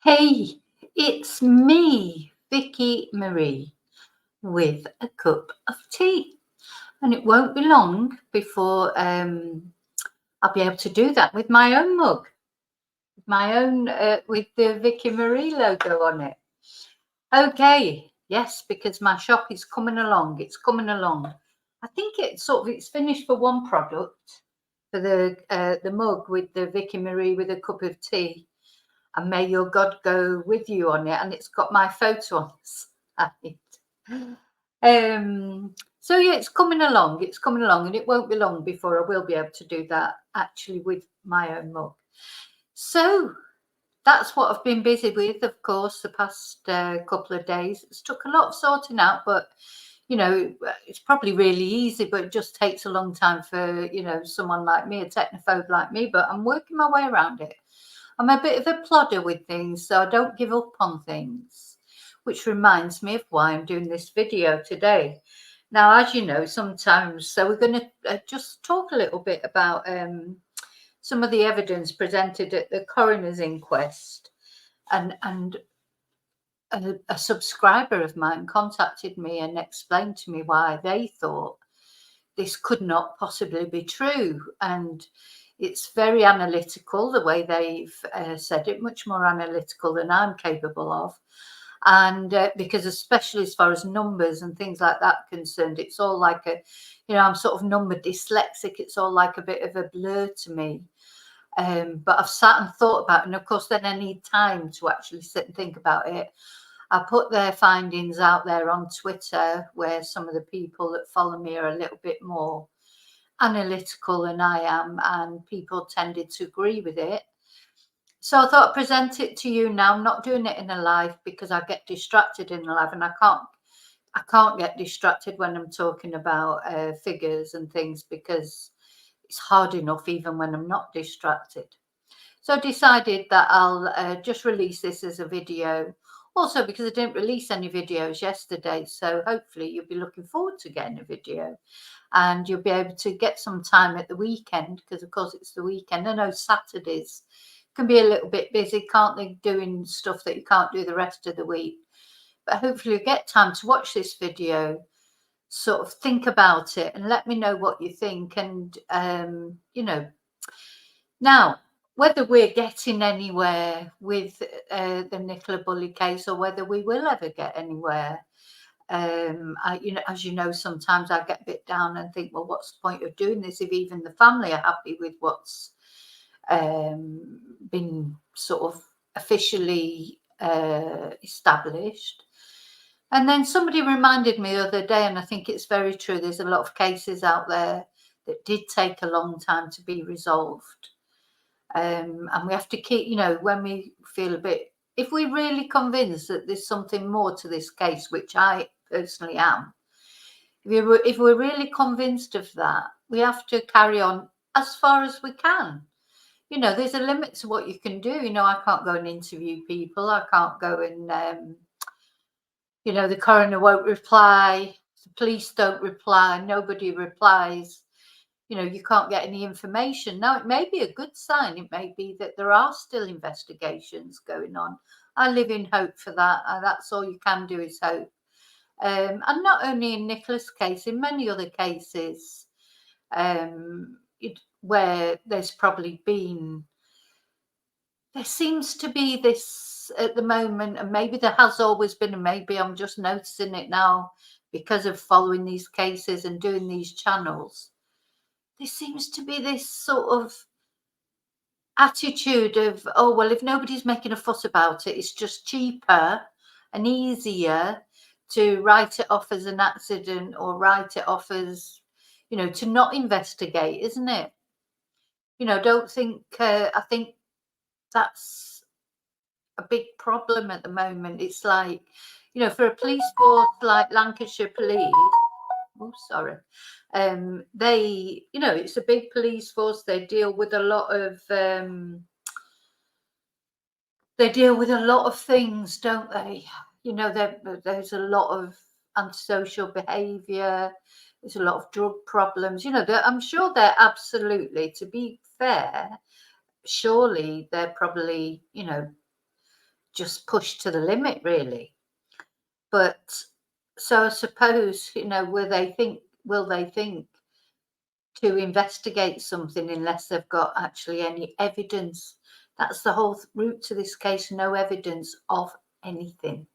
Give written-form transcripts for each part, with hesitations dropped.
Hey, it's me, Vicky Marie, with a cup of tea. And it won't be long before I'll be able to do that with my own mug, with the Vicky Marie logo on it. Okay, yes, because my shop is coming along. It's coming along. I think it's finished for one product, for the mug with the Vicky Marie with a cup of tea. And may your God go with you on it. And it's got my photo on the side. So yeah, it's coming along. It's coming along, and it won't be long before I will be able to do that actually with my own mug. So that's what I've been busy with, of course, the past couple of days. It's took a lot of sorting out, but it's probably really easy, but it just takes a long time for someone like me, a technophobe like me. But I'm working my way around it. I'm a bit of a plodder with things, so I don't give up on things, which reminds me of why I'm doing this video today. Now, as you know, sometimes, so we're going to just talk a little bit about some of the evidence presented at the coroner's inquest. And a subscriber of mine contacted me and explained to me why they thought this could not possibly be true. And it's very analytical, the way they've said it, much more analytical than I'm capable of. And because especially as far as numbers and things like that are concerned, it's all like I'm sort of number dyslexic. It's all like a bit of a blur to me. But I've sat and thought about it. And of course, then I need time to actually sit and think about it. I put their findings out there on Twitter, where some of the people that follow me are a little bit more analytical than I am, and people tended to agree with it. So I thought I'd present it to you now. I'm not doing it in a live because I get distracted in a live, and I can't get distracted when I'm talking about figures and things, because it's hard enough even when I'm not distracted. So I decided that I'll just release this as a video. Also, because I didn't release any videos yesterday, so hopefully you'll be looking forward to getting a video, and you'll be able to get some time at the weekend, because of course it's the weekend. I know Saturdays can be a little bit busy, can't they, doing stuff that you can't do the rest of the week. But hopefully you get time to watch this video, sort of think about it, and let me know what you think. And now, whether we're getting anywhere with the Nicola Bulley case, or whether we will ever get anywhere, as you know, sometimes I get a bit down and think, well, what's the point of doing this if even the family are happy with what's been sort of officially established? And then somebody reminded me the other day, and I think it's very true, there's a lot of cases out there that did take a long time to be resolved. And we have to keep, when we feel a bit, if we're really convinced that there's something more to this case, which I personally am, if we're really convinced of that, we have to carry on as far as we can. There's a limit to what you can do. I can't go and interview people. I can't go and, the coroner won't reply. The police don't reply. Nobody replies. You can't get any information. Now, it may be a good sign. It may be that there are still investigations going on. I live in hope for that. That's all you can do, is hope. And not only in Nicola's case, in many other cases where there's probably been, there seems to be this at the moment, and maybe there has always been, and maybe I'm just noticing it now because of following these cases and doing these channels. There seems to be this sort of attitude of, oh, well, if nobody's making a fuss about it, it's just cheaper and easier to write it off as an accident, or write it off as, to not investigate, isn't it? Don't think, I think that's a big problem at the moment. It's like, for a police force like Lancashire Police, oh, sorry. They, it's a big police force. They deal with a lot of things, don't they? There's a lot of antisocial behaviour. There's a lot of drug problems. I'm sure they're absolutely, to be fair, surely they're probably, just pushed to the limit, really. But so I suppose, you know, will they think to investigate something unless they've got actually any evidence? That's the whole root to this case. No evidence of anything.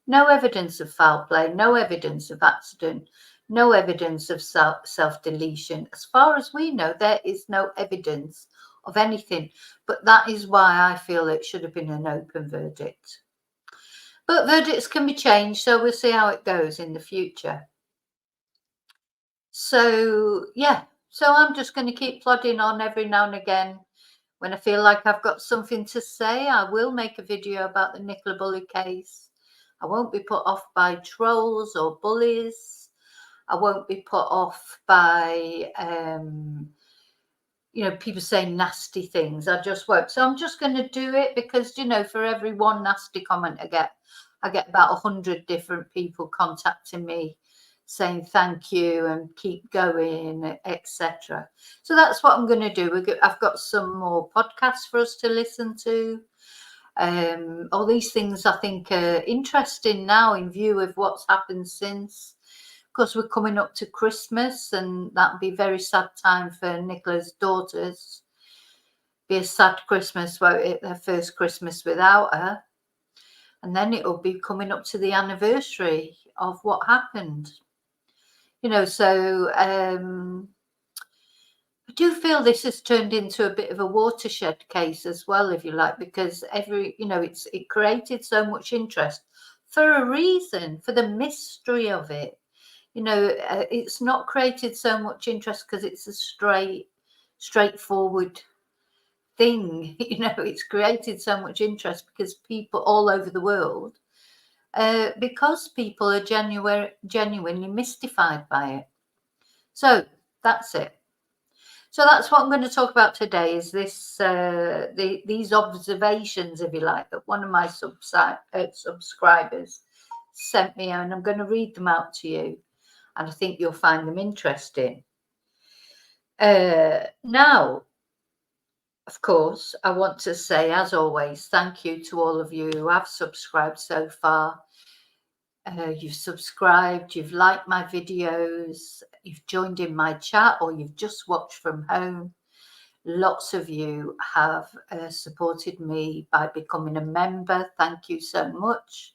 No evidence of foul play, no evidence of accident, no evidence of self-deletion. As far as we know, there is no evidence of anything. But that is why I feel it should have been an open verdict. But verdicts can be changed, so we'll see how it goes in the future. So, yeah, so I'm just going to keep plodding on every now and again. When I feel like I've got something to say, I will make a video about the Nicola Bulley case. I won't be put off by trolls or bullies. I won't be put off by, you know, people saying nasty things. I just won't. So I'm just going to do it because, you know, for every one nasty comment I get about 100 different people contacting me saying thank you and keep going, etc. So that's what I'm going to do. I've got some more podcasts for us to listen to. All these things I think are interesting now in view of what's happened since. Of course, we're coming up to Christmas, and that'll be a very sad time for Nicola's daughters. Be a sad Christmas, won't it? Their first Christmas without her. And then it'll be coming up to the anniversary of what happened. You know, so I do feel this has turned into a bit of a watershed case as well, if you like, because you know, it created so much interest for a reason, for the mystery of it. You know, it's not created so much interest because it's a straightforward thing. You know, it's created so much interest because people all over the world, because people are genuinely mystified by it. So that's it. So that's what I'm going to talk about today, is this these observations, if you like, that one of my subscribers sent me, and I'm going to read them out to you, and I think you'll find them interesting. Now, of course, I want to say, as always, thank you to all of you who have subscribed so far. You've subscribed, you've liked my videos, you've joined in my chat, or you've just watched from home. Lots of you have supported me by becoming a member. Thank you so much.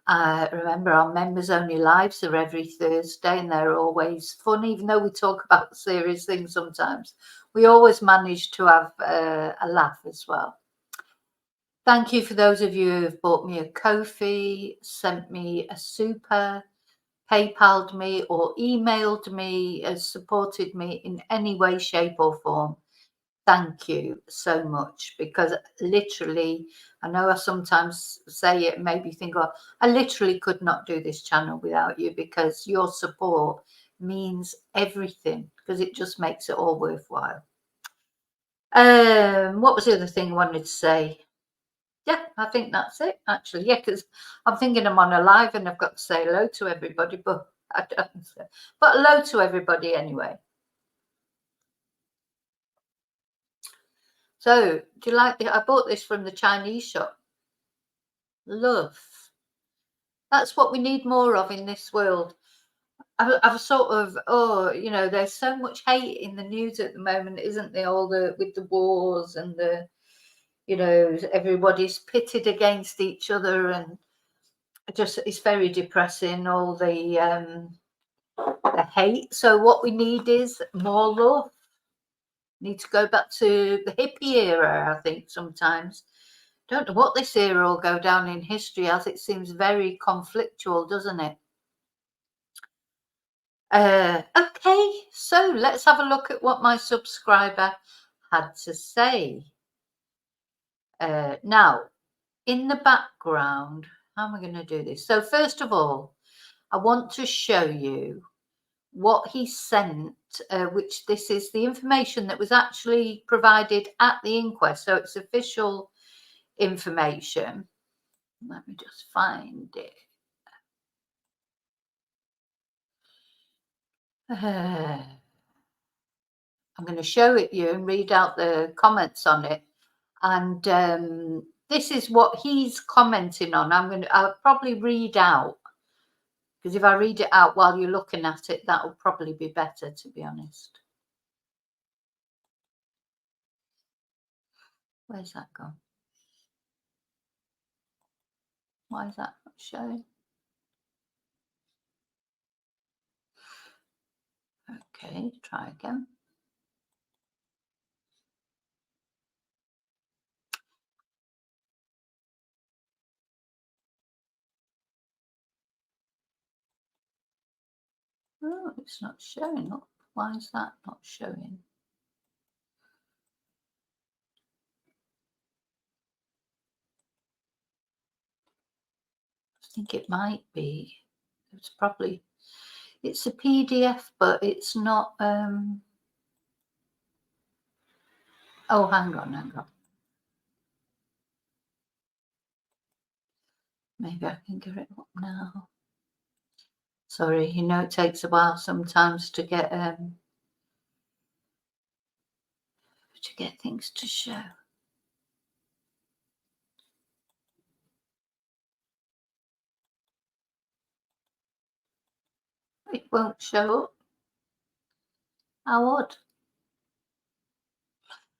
Remember, our members only lives are every Thursday, and they're always fun. Even though we talk about serious things sometimes, we always manage to have a laugh as well. Thank you for those of you who have bought me a Ko-fi, sent me a super, PayPal'd me, or emailed me, has supported me in any way, shape or form. Thank you so much, because literally, I know I sometimes say it, maybe think, oh, I literally could not do this channel without you, because your support means everything, because it just makes it all worthwhile. What was the other thing I wanted to say? Yeah, I think that's it, actually. Yeah, because I'm thinking I'm on a live and I've got to say hello to everybody, but I don't. But hello to everybody anyway. So, do you like it? I bought this from the Chinese shop. Love. That's what we need more of in this world. I've sort of, oh, you know, there's so much hate in the news at the moment, isn't there? All with the wars and the, you know, everybody's pitted against each other, and it's very depressing, all the hate. So what we need is more love. Need to go back to the hippie era, I think. Sometimes don't know what this era will go down in history as. It seems very conflictual, doesn't it? Okay, so let's have a look at what my subscriber had to say. Now, in the background, how am I going to do this? So first of all, I want to show you what he sent, which this is the information that was actually provided at the inquest. So it's official information. Let me just find it. I'm going to show it you and read out the comments on it. And this is what he's commenting on. I'll probably read out, because if I read it out while you're looking at it, that will probably be better, to be honest. Where's that gone? Why is that not showing? Okay, try again. Oh, it's not showing up. Why is that not showing? I think it might be. It's probably, it's a PDF, but it's not. Oh, hang on. Maybe I can get it up now. Sorry, you know, it takes a while sometimes to get things to show. It won't show up. How odd.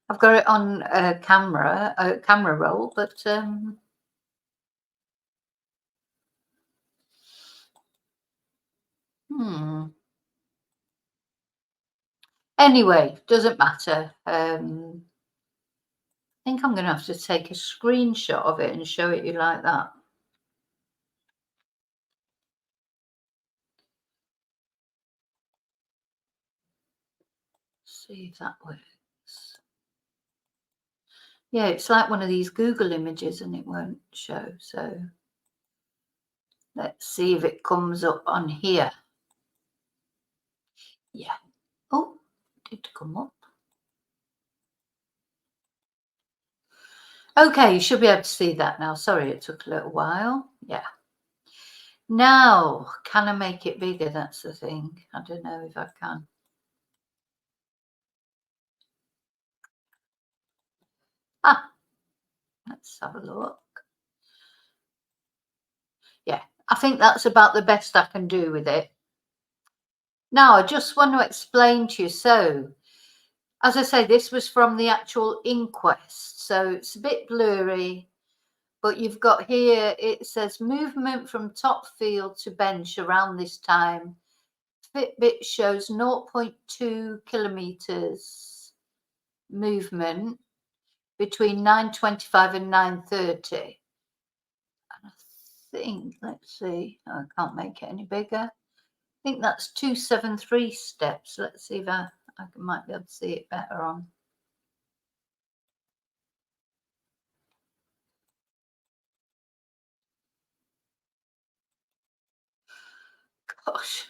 I've got it on a camera roll, but Anyway, doesn't matter. I think I'm going to have to take a screenshot of it and show it you like that. See if that works. Yeah, it's like one of these Google images and it won't show. So let's see if it comes up on here. Yeah. Oh, it did come up. Okay, you should be able to see that now. Sorry, it took a little while. Yeah. Now, can I make it bigger? That's the thing. I don't know if I can. Let's have a look. Yeah, I think that's about the best I can do with it. Now, I just want to explain to you. So, as I say, this was from the actual inquest. So it's a bit blurry, but you've got here, it says movement from top field to bench around this time. Fitbit shows 0.2 kilometers movement between 9:25 and 9:30. And I think, let's see, I can't make it any bigger. I think that's 273 steps. Let's see if I might be able to see it better on. Gosh.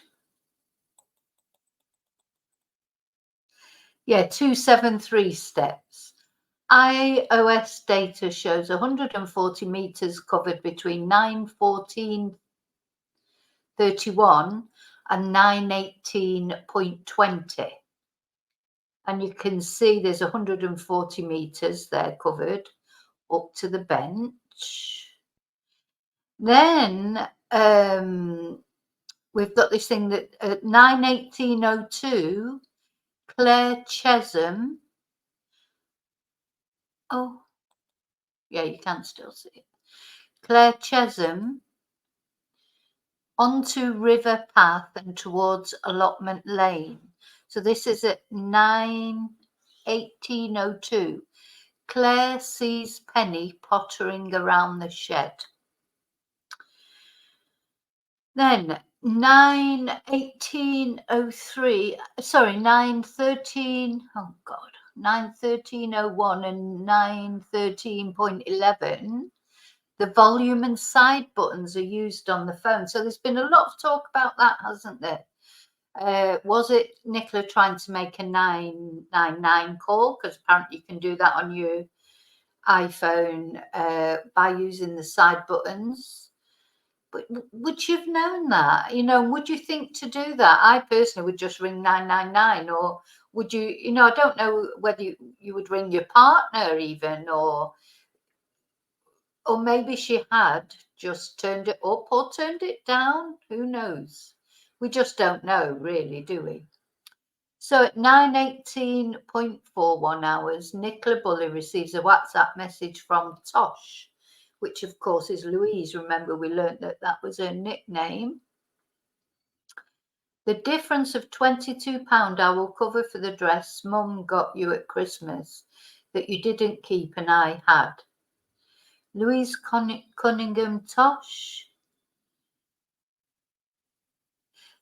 Yeah, 273 steps. iOS data shows 140 meters covered between 9:14:31 and 9:18:20. And you can see there's 140 meters there covered up to the bench. Then we've got this thing that at 9:18:02, Claire Chesham. Oh, yeah, you can still see it. Claire Chesham onto River Path and towards Allotment Lane. So this is at 9:18:02. Claire sees Penny pottering around the shed. Then 9:18:03, sorry, 9:13, oh God, 9:13:01 and 9:13:11. The volume and side buttons are used on the phone. So there's been a lot of talk about that, hasn't there? Was it Nicola trying to make a 999 call? Because apparently you can do that on your iPhone by using the side buttons. But would you have known that? You know, would you think to do that? I personally would just ring 999, or would you, you know, I don't know whether you would ring your partner even, or Or maybe she had just turned it up or turned it down. Who knows? We just don't know, really, do we? So at 9:18.41 hours, Nicola Bulley receives a WhatsApp message from Tosh, which of course is Louise. Remember, we learnt that that was her nickname. The difference of £22 I will cover for the dress Mum got you at Christmas that you didn't keep and I had. Louise Cunningham Tosh,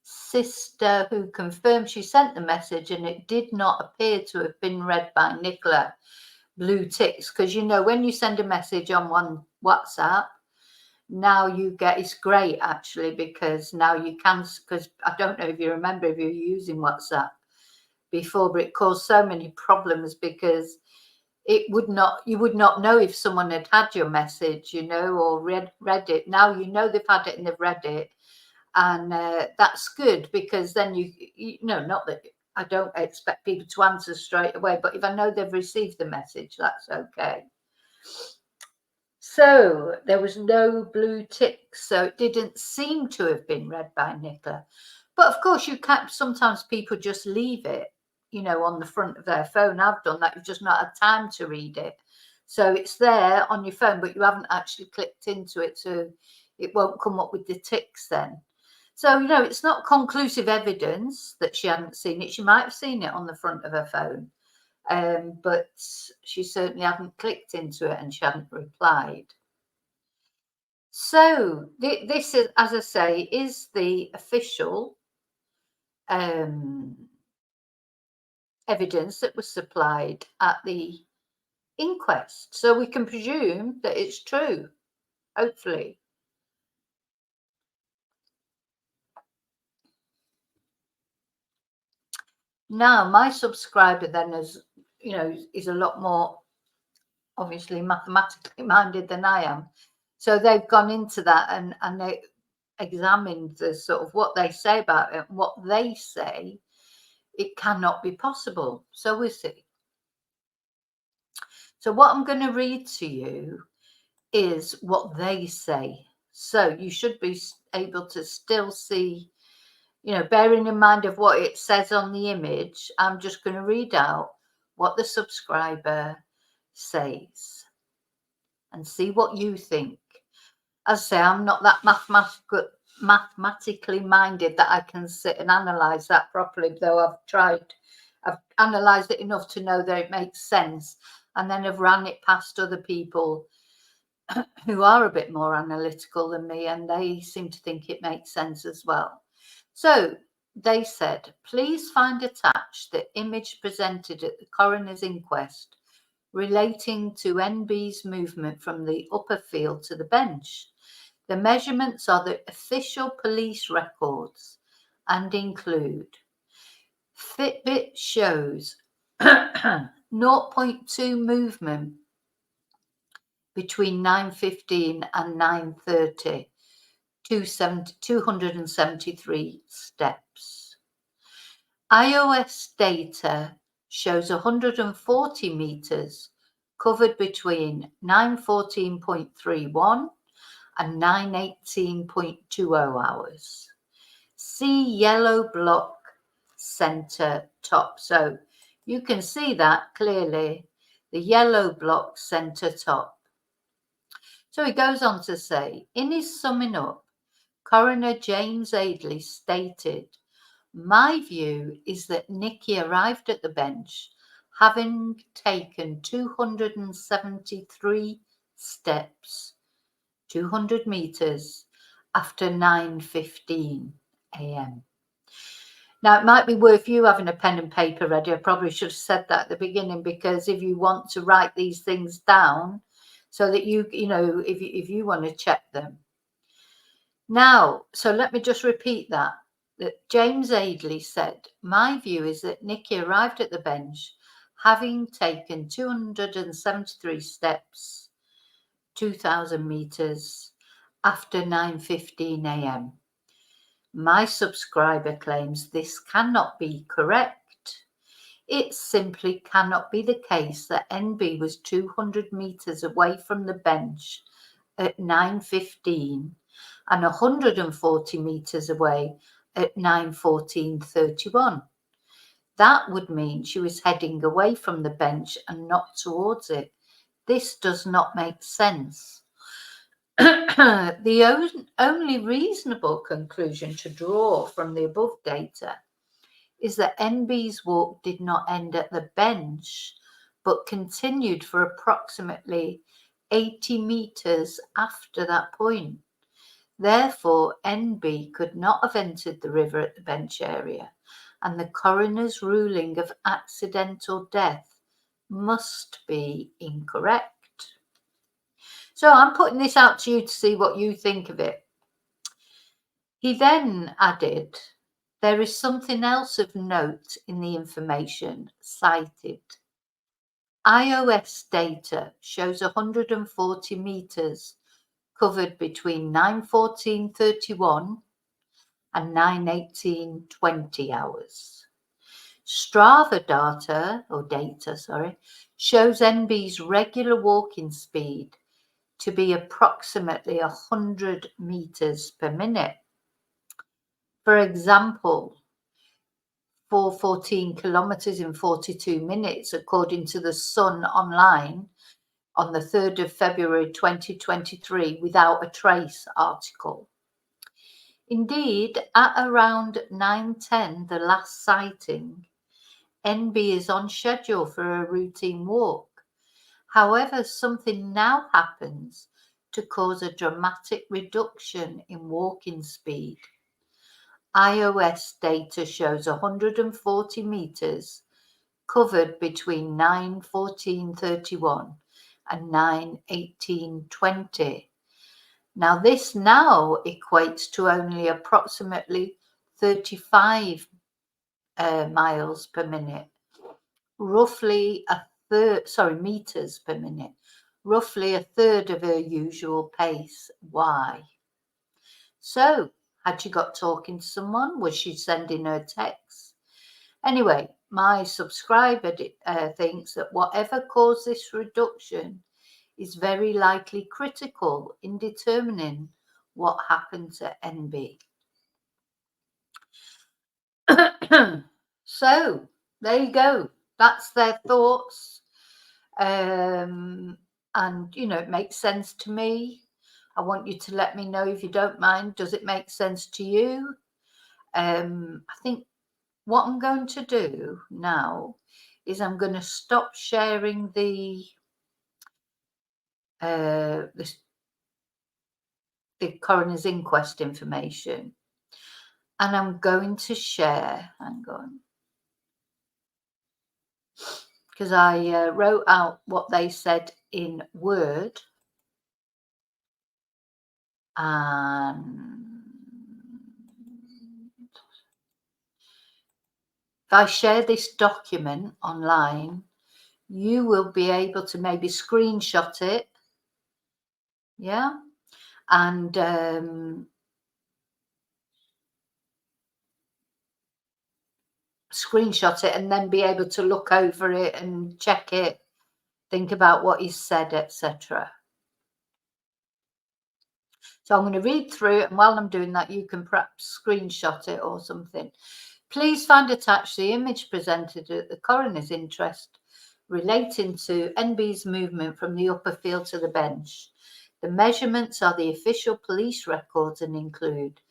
sister, who confirmed she sent the message and it did not appear to have been read by Nicola. Blue ticks, because you know when you send a message on one WhatsApp, now you get, it's great actually, because now you can, because I don't know if you remember if you're using WhatsApp before, but it caused so many problems because it would not, you would not know if someone had your message, you know, or read it. Now you know they've had it and they've read it, and that's good, because then you know, not that I don't expect people to answer straight away, but if I know they've received the message, that's okay. So there was no blue tick, so it didn't seem to have been read by Nicola. But of course, you can't, sometimes people just leave it, you know, on the front of their phone. I've done that. You've just not had time to read it. So it's there on your phone, but you haven't actually clicked into it, so it won't come up with the ticks then. So, you know, it's not conclusive evidence that she hadn't seen it. She might have seen it on the front of her phone, but she certainly hadn't clicked into it and she hadn't replied. So this is, as I say, is the official evidence that was supplied at the inquest. So we can presume that it's true, hopefully. Now, my subscriber then is, you know, is a lot more obviously mathematically minded than I am. So they've gone into that and they examined the sort of what they say about it. What they say, it cannot be possible. So we'll see. So what I'm going to read to you is what they say. So you should be able to still see, you know, bearing in mind of what it says on the image, I'm just going to read out what the subscriber says and see what you think. As I say, I'm not that mathematically minded that I can sit and analyse that properly, though I've tried. I've analysed it enough to know that it makes sense, and then I've ran it past other people who are a bit more analytical than me, and they seem to think it makes sense as well. So they said, please find attached the image presented at the coroner's inquest relating to NB's movement from the upper field to the bench. The measurements are the official police records and include Fitbit shows 0.2 movement between 9:15 and 9:30, 273 steps. iOS data shows 140 meters covered between 9:14.31 and 9:18.20 hours. See yellow block center top. So you can see that clearly, the yellow block center top. So he goes on to say, in his summing up, Coroner James Adeley stated, my view is that Nikki arrived at the bench having taken 273 steps, 200 meters, after 9:15 a.m. Now, it might be worth you having a pen and paper ready. I probably should have said that at the beginning, because if you want to write these things down so that you know, if you want to check them. Now, so let me just repeat that James Adeley said, my view is that Nikki arrived at the bench having taken 273 steps, 2,000 meters, after 9:15 a.m. My subscriber claims this cannot be correct. It simply cannot be the case that NB was 200 meters away from the bench at 9:15 and 140 metres away at 9:14:31. That would mean she was heading away from the bench and not towards it. This does not make sense. The only reasonable conclusion to draw from the above data is that NB's walk did not end at the bench, but continued for approximately 80 metres after that point. Therefore, NB could not have entered the river at the bench area, and the coroner's ruling of accidental death must be incorrect. So I'm putting this out to you to see what you think of it. He then added, there is something else of note in the information cited. iOS data shows 140 metres covered between 9:14:31 and 9:18:20 hours. Strava data shows NB's regular walking speed to be approximately 100 metres per minute. For example, 414 kilometres in 42 minutes, according to the Sun Online on the 3rd of February 2023 without a trace article. Indeed, at around 9:10, the last sighting, NB is on schedule for a routine walk. However, something now happens to cause a dramatic reduction in walking speed. iOS data shows 140 metres covered between 9:14:31 and 9:18:20. Now, this now equates to only approximately 35 miles per minute, roughly a third, meters per minute, roughly a third of her usual pace. Why? So, had she got talking to someone? Was she sending her texts? Anyway, my subscriber thinks that whatever caused this reduction is very likely critical in determining what happened to NB. So, there you go. That's their thoughts. And, it makes sense to me. I want you to let me know if you don't mind. Does it make sense to you? I think what I'm going to do now is I'm going to stop sharing the coroner's inquest information, and I'm going to share, hang on, because I wrote out what they said in Word, and if I share this document online, you will be able to maybe screenshot it, yeah, and screenshot it and then be able to look over it and check it, think about what is said, etc. So I'm going to read through it, and while I'm doing that, you can perhaps screenshot it or something. Please find attached the image presented at the coroner's inquest relating to NB's movement from the upper field to the bench. The measurements are the official police records and include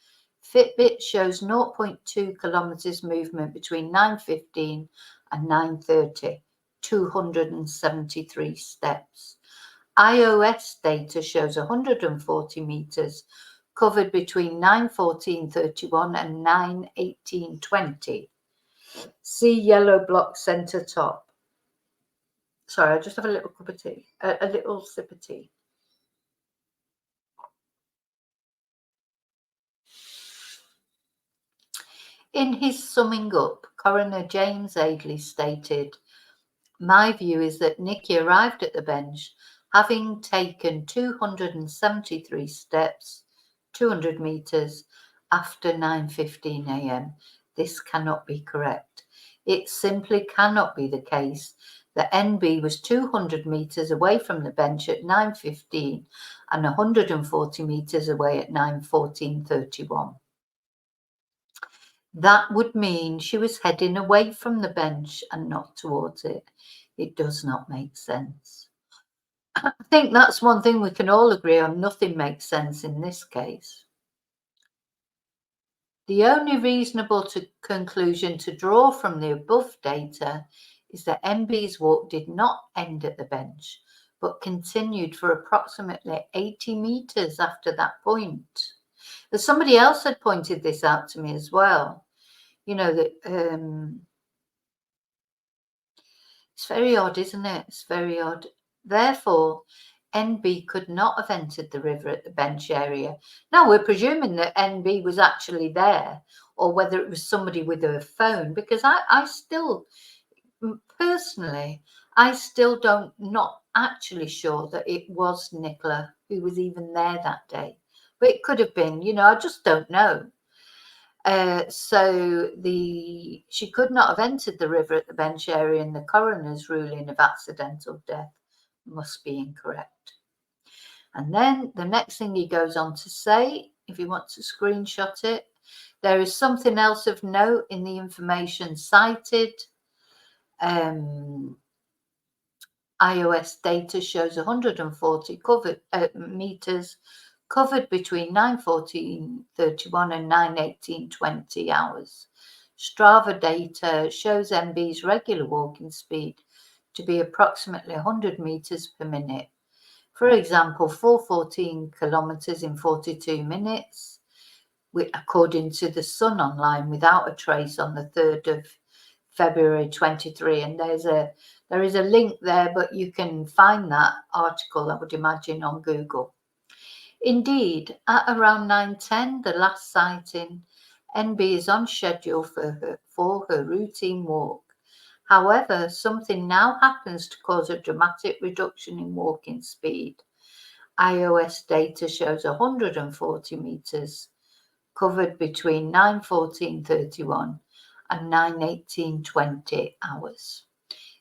Fitbit shows 0.2 kilometres movement between 9:15 and 9:30, 273 steps. iOS data shows 140 metres covered between 9:14:31 and 9:18:20. See yellow block centre top. Sorry, I just have a little cup of tea, a little sip of tea. In his summing up, Coroner James Adeley stated, my view is that Nikki arrived at the bench having taken 273 steps, 200 metres, after 9:15 a.m. This cannot be correct. It simply cannot be the case that NB was 200 metres away from the bench at 9:15 and 140 metres away at 9:14:31. That would mean she was heading away from the bench and not towards it. It does not make sense. I think that's one thing we can all agree on. Nothing makes sense in this case. The only reasonable conclusion to draw from the above data is that NB's walk did not end at the bench, but continued for approximately 80 metres after that point. But somebody else had pointed this out to me as well. You know, that it's very odd, isn't it? It's very odd. Therefore, NB could not have entered the river at the bench area. Now, we're presuming that NB was actually there, or whether it was somebody with a phone, because I still, personally, I still not actually sure that it was Nicola who was even there that day. But it could have been, you know, I just don't know. So she could not have entered the river at the bench area, and the coroner's ruling of accidental death must be incorrect. And then the next thing he goes on to say, if you want to screenshot it, there is something else of note in the information cited. iOS data shows 140 meters covered between 9:14:31 and 9:18:20 hours. Strava data shows NB's regular walking speed to be approximately 100 meters per minute. For example, 414 kilometers in 42 minutes, according to the Sun Online, without a trace on the 3rd of February 23. And there is a link there, but you can find that article, I would imagine, on Google. Indeed, at around 9:10, the last sighting, NB is on schedule for her routine walk. However, something now happens to cause a dramatic reduction in walking speed. iOS data shows 140 meters covered between 9:14:31 and 9:18:20 hours.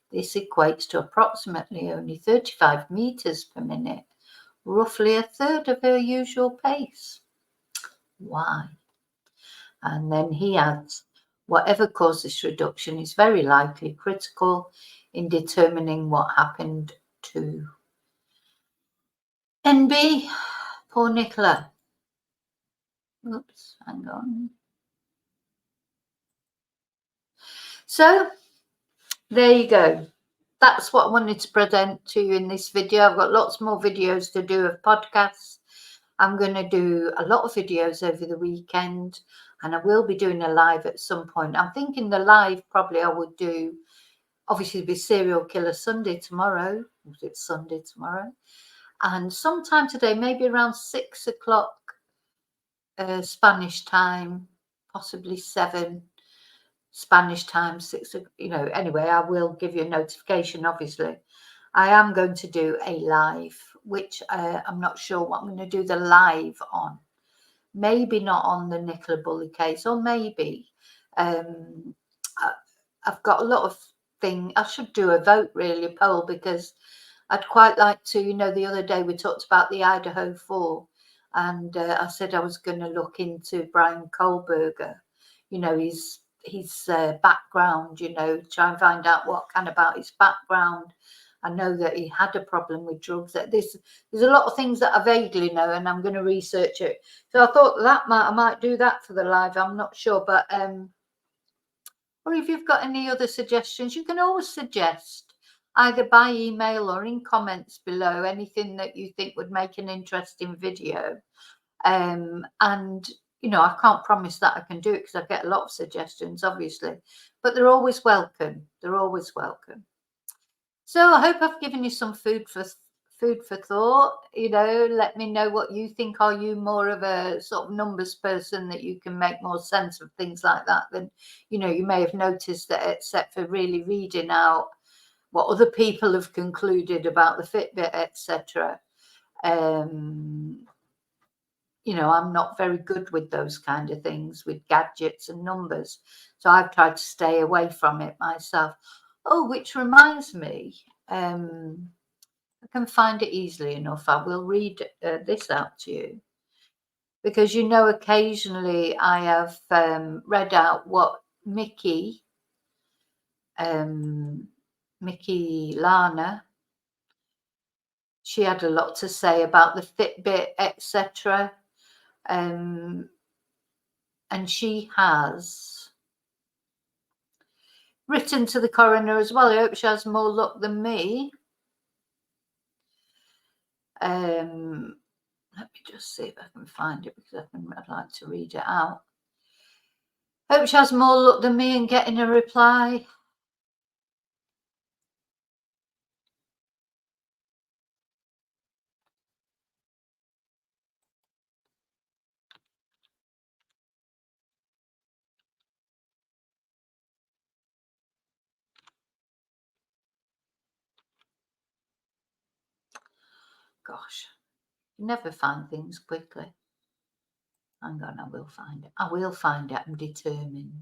This equates to approximately only 35 meters per minute, roughly a third of her usual pace. Why? And then he adds, whatever caused this reduction is very likely critical in determining what happened to NB. Poor Nicola. Oops, hang on. So there you go. That's what I wanted to present to you in this video. I've got lots more videos to do of podcasts. I'm going to do a lot of videos over the weekend, and I will be doing a live at some point. I'm thinking the live probably I would do, obviously, be Serial Killer Sunday tomorrow. It's Sunday tomorrow. And sometime today, maybe around 6 o'clock Spanish time, possibly 7 Spanish time, 6, you know, anyway, I will give you a notification, obviously. I am going to do a live, which I'm not sure what I'm going to do the live on. Maybe not on the Nicola Bulley case, or maybe. I've got a lot of things. I should do a vote, really, a poll, because I'd quite like to, you know, the other day we talked about the Idaho 4, and I said I was going to look into Brian Kohlberger, you know, his background, you know, try and find out what kind about his background. I know that he had a problem with drugs. That there's a lot of things that I vaguely know, and I'm going to research it. So I thought I might do that for the live. I'm not sure, but or if you've got any other suggestions, you can always suggest either by email or in comments below anything that you think would make an interesting video. And you know, I can't promise that I can do it because I get a lot of suggestions, obviously, but they're always welcome. They're always welcome. So I hope I've given you some food for thought. You know, let me know what you think. Are you more of a sort of numbers person that you can make more sense of things like that than, you know, you may have noticed that, except for really reading out what other people have concluded about the Fitbit, etc. You know, I'm not very good with those kind of things, with gadgets and numbers. So I've tried to stay away from it myself. Oh, which reminds me, I can find it easily enough. I will read this out to you, because you know occasionally I have read out what Mickey Lana, she had a lot to say about the Fitbit, etc. And she has written to the coroner as well. I hope she has more luck than me. Let me just see if I can find it, because I'd like to read it out. Hope she has more luck than me in getting a reply. Gosh, you never find things quickly. Hang on, I will find it. I will find it. I'm determined.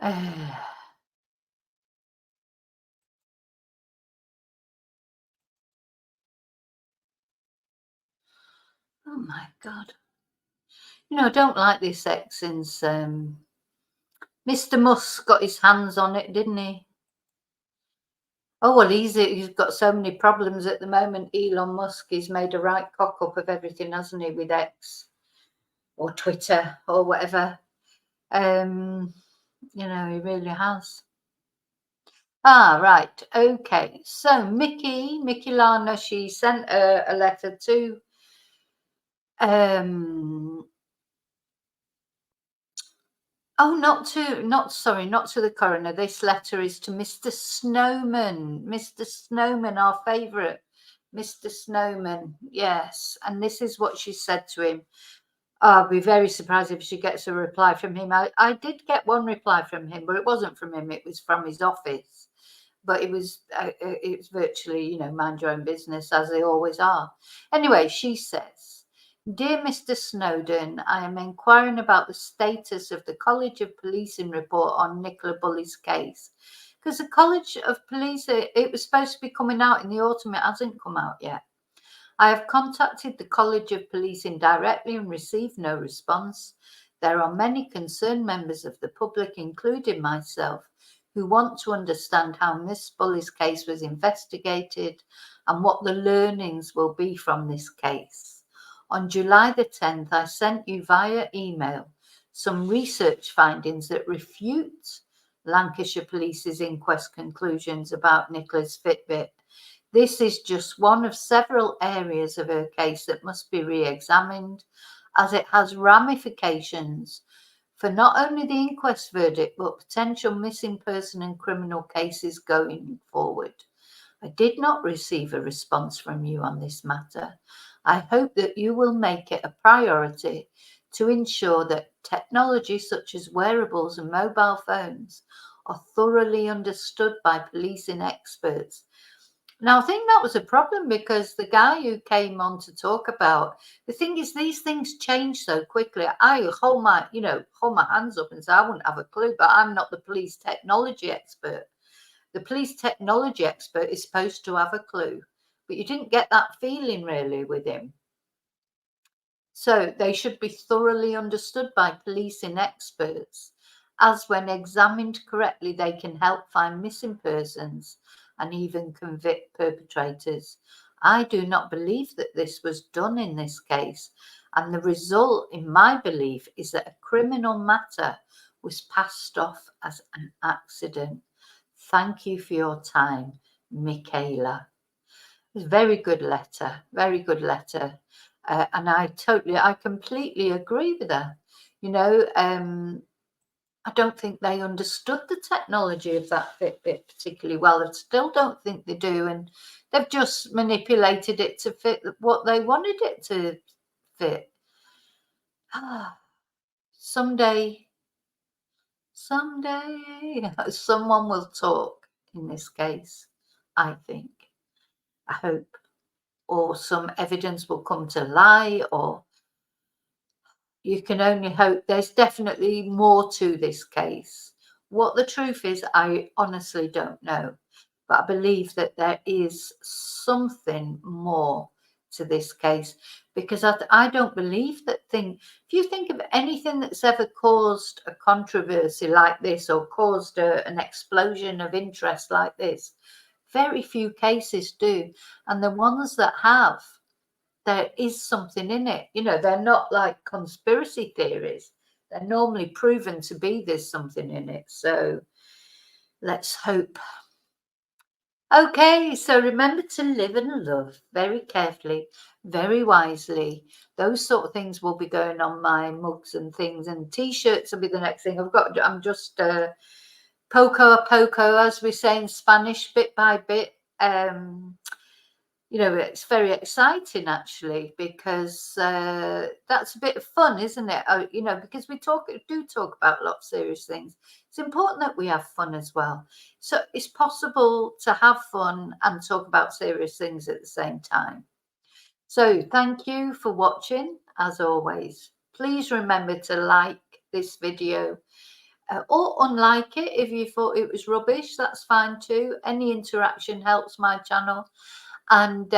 Oh my God. You know, I don't like this ex since Mr. Musk got his hands on it, didn't he? Oh, well, he's got so many problems at the moment. Elon Musk, he's made a right cock up of everything, hasn't he, with X or Twitter or whatever. You know, he really has. Ah, right. Okay. So Mickey Lana, she sent a letter to not to the coroner. This letter is to Mr. Snowman. Mr. Snowman, our favourite. Mr. Snowman, yes. And this is what she said to him. I'll be very surprised if she gets a reply from him. I did get one reply from him, but it wasn't from him. It was from his office. But it was virtually, you know, mind your own business, as they always are. Anyway, she says, "Dear Mr. Snowden, I am inquiring about the status of the College of Policing report on Nicola Bulley's case." Because the College of Police, it was supposed to be coming out in the autumn. It hasn't come out yet. "I have contacted the College of Policing directly and received no response. There are many concerned members of the public, including myself, who want to understand how Miss Bulley's case was investigated and what the learnings will be from this case. On July the 10th, I sent you via email some research findings that refute Lancashire Police's inquest conclusions about Nicola's Fitbit. This is just one of several areas of her case that must be re-examined, as it has ramifications for not only the inquest verdict, but potential missing person and criminal cases going forward. I did not receive a response from you on this matter. I hope that you will make it a priority to ensure that technology such as wearables and mobile phones are thoroughly understood by policing experts." Now, I think that was a problem, because the guy who came on to talk about, the thing is, these things change so quickly. I hold my hands up and say I wouldn't have a clue, but I'm not the police technology expert. The police technology expert is supposed to have a clue, but you didn't get that feeling really with him. So they should be thoroughly understood by policing experts, as when examined correctly, they can help find missing persons and even convict perpetrators. I do not believe that this was done in this case, and the result, in my belief, is that a criminal matter was passed off as an accident. Thank you for your time, Michaela. Very good letter, very good letter. And I completely agree with her. You know, I don't think they understood the technology of that Fitbit particularly well. I still don't think they do, and they've just manipulated it to fit what they wanted it to fit. Someday, someone will talk in this case, I think. I hope. Or some evidence will come to light, or you can only hope. There's definitely more to this case. What the truth is, I honestly don't know. But I believe that there is something more to this case, because I don't believe that if you think of anything that's ever caused a controversy like this, or caused an explosion of interest like this, very few cases do. And the ones that have, there is something in it. You know, they're not like conspiracy theories. They're normally proven to be there's something in it. So let's hope. Okay, so remember to live and love very carefully, very wisely. Those sort of things will be going on my mugs and things, and t-shirts will be the next thing. I'm just poco a poco, as we say in Spanish, bit by bit. You know, it's very exciting actually, because that's a bit of fun, isn't it? You know, because we do talk about a lot of serious things. It's important that we have fun as well. So it's possible to have fun and talk about serious things at the same time. So thank you for watching, as always. Please remember to like this video, or unlike it if you thought it was rubbish. That's fine too. Any interaction helps my channel. And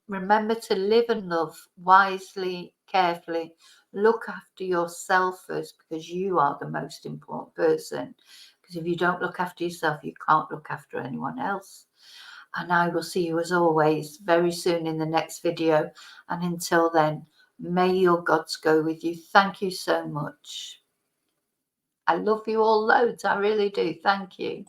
remember to live and love wisely, carefully. Look after yourself first, because you are the most important person. Because if you don't look after yourself, you can't look after anyone else. And I will see you, as always, very soon in the next video. And until then, may your gods go with you. Thank you so much. I love you all loads. I really do. Thank you.